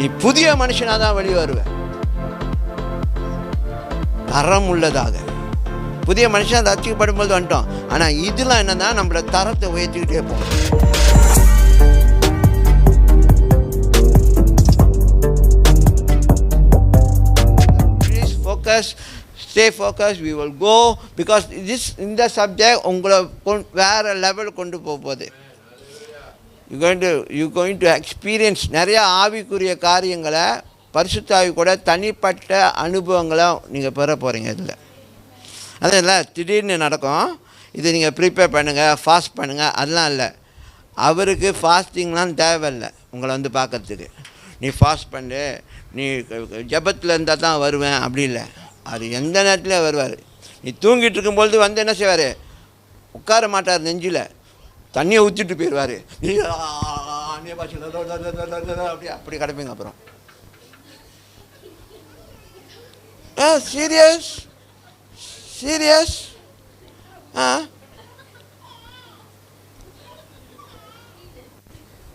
நீ புதிய மனுஷனாக தான் வெளியே வருவ, தரம் உள்ளதாக. புதிய மனுஷன் ரசிக்கப்படும் போது வந்துட்டோம். ஆனால் இதெல்லாம் என்னன்னா நம்மள தரத்தை உயர்த்திக்கிட்டே போகும். Please focus, stay focused. We will go because இந்த சப்ஜெக்ட் உங்களை வேற லெவல் கொண்டு போகுது. You're going to experience நிறைய ஆவிக்குரிய காரியங்களை, பரிசுத்த ஆவி கூட தனிப்பட்ட அனுபவங்களை நீங்கள் பெற போகிறீங்க. இதில் அதெல்லாம் திடீர்னு நடக்கும். இது நீங்கள் ப்ரிப்பேர் பண்ணுங்கள், ஃபாஸ்ட் பண்ணுங்கள், அதெல்லாம் இல்லை. அவருக்கு ஃபாஸ்டிங்லாம் தேவையில்லை உங்களை வந்து பார்க்கறதுக்கு. நீ ஃபாஸ்ட் பண்ணு, நீ ஜபத்தில் இருந்தால் தான் வருவேன் அப்படி இல்லை. அது எந்த நேரத்தில் வருவார். நீ தூங்கிட்டு இருக்கும்பொழுது வந்து என்ன செய்வார், உட்கார மாட்டார், நெஞ்சில் தண்ணியை ஊற்றிட்டு போயிடுவார். நீ அப்படி கிடப்பீங்க. அப்புறம் சீரியஸ்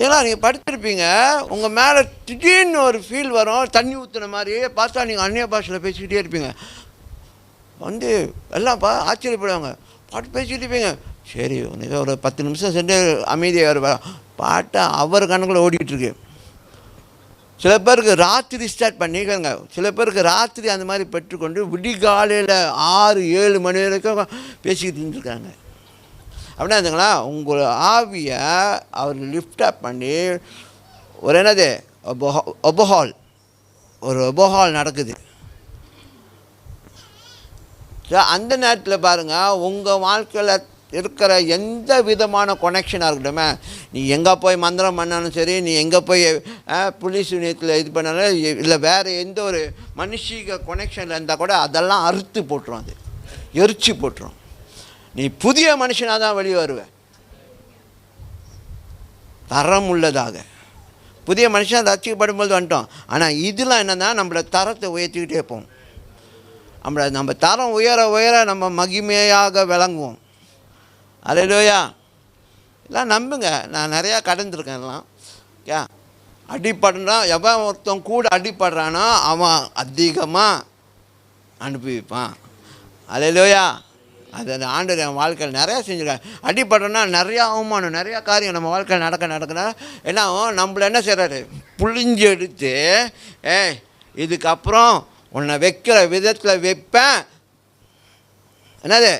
ஏன்னா நீங்கள் படுத்திருப்பீங்க, உங்கள் மேலே திடீர்னு ஒரு ஃபீல் வரும், தண்ணி ஊற்றுன மாதிரி. பார்த்தா நீங்கள் அந்நிய பாஷையில் பேசிக்கிட்டே இருப்பீங்க. வந்து எல்லாம் ஆச்சரியப்படுவாங்க, பாட்டு பேசிக்கிட்டு இருப்பீங்க. சரி, உனக்கு ஒரு 10 நிமிஷம் சென்று அமைதியாக வருவா. பாட்டை அவர் கணக்கில் ஓடிட்டுருக்கு. சில பேருக்கு ராத்திரி ஸ்டார்ட் பண்ணிக்கோங்க. சில பேருக்கு ராத்திரி அந்த மாதிரி பெற்றுக்கொண்டு விடிகாலையில் 6-7 மணி வரைக்கும் பேசிக்கிட்டு இருந்துருக்காங்க. அப்படின்னா இருந்துங்களா, உங்கள் ஆவியை அவர் லிஃப்டப் பண்ணி ஒரு என்னது ஒபஹால் நடக்குது. அந்த நேரத்தில் பாருங்கள், உங்கள் வாழ்க்கையில் இருக்கிற எந்த விதமான கொனெக்ஷனாக இருக்கட்டுமே, நீ எங்கே போய் மந்திரம் பண்ணாலும் சரி, நீ எங்கே போய் புலிஸ் யூனியத்தில் இது பண்ணாலும் இல்லை, வேறு எந்த ஒரு மனுஷிக கொனெக்ஷனில் இருந்தால் கூட அதெல்லாம் அறுத்து போட்டுரும், அது எரிச்சு போட்டுரும். நீ புதிய மனுஷனாக தான் வெளியே வருவ, தரம் உள்ளதாக. புதிய மனுஷன் ரசிக்கப்படும் போது வந்துட்டோம். ஆனால் இதெல்லாம் என்னென்னா நம்மளை தரத்தை உயர்த்திக்கிட்டே போகும். நம்ம தரம் உயர உயர நம்ம மகிமையாக விளங்குவோம். அல்லேலூயா. எல்லாம் நம்புங்க, நான் நிறையா கடந்திருக்கேன். எல்லாம் அடிப்படுறான், எவன் ஒருத்தன் கூட அடிப்படுறானோ அவன் அதிகமாக அனுபவிப்பான். அல்லேலூயா. அது அந்த ஆண்டவர் என் வாழ்க்கையில் நிறையா செஞ்சுருக்காங்க. அடிப்படுறோன்னா நிறையா அவமானம், நிறையா காரியம் நம்ம வாழ்க்கையில் நடக்குன்னா ஏன்னா நம்மள என்ன செய்கிறாரு, புழிஞ்சு எடுத்து இதுக்கப்புறம் உன்னை வைக்கிற விதத்தில் வைப்பேன், என்னது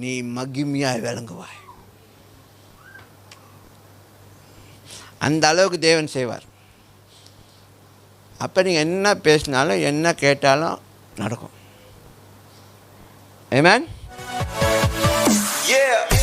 நீ மகிமையாக விளங்குவாய். அந்த அளவுக்கு தேவன் செய்வார். அப்போ நீங்கள் என்ன பேசினாலும் என்ன கேட்டாலும் நடக்கும். ஆமென். Yeah.